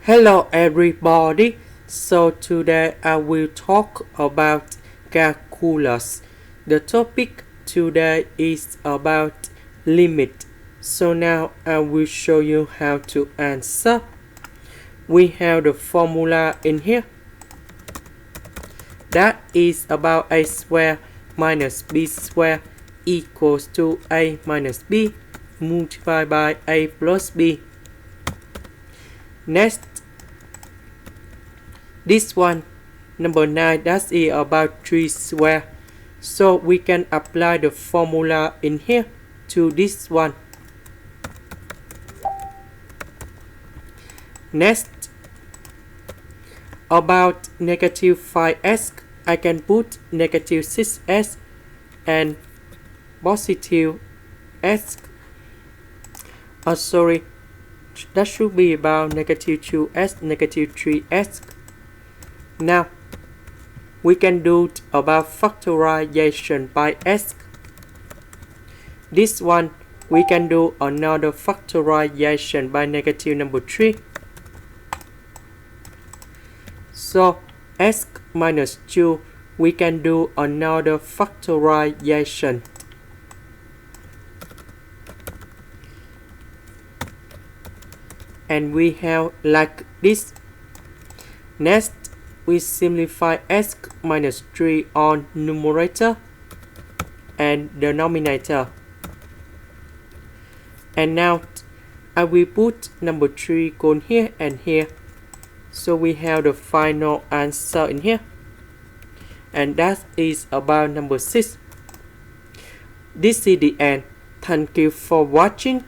Hello everybody. So today I will talk about calculus. The topic today is about limit. So now I will show you how to answer. We have the formula in here. That is about a square minus b square equals to a minus b multiplied by a plus b. Next, this one, number 9, that is about 3 square. So we can apply the formula in here to this one. Next, about negative 5s, I can put negative 6s and positive s. Sorry, that should be about negative 2s, negative 3s. Now, we can do about factorization by s. This one, we can do another factorization by negative number 3. So, s minus 2, we can do another factorization. And we have like this. Next, we simplify s minus 3 on numerator and denominator. And now I will put number 3 going here and here. So we have the final answer in here. And that is about number 6. This is the end. Thank you for watching.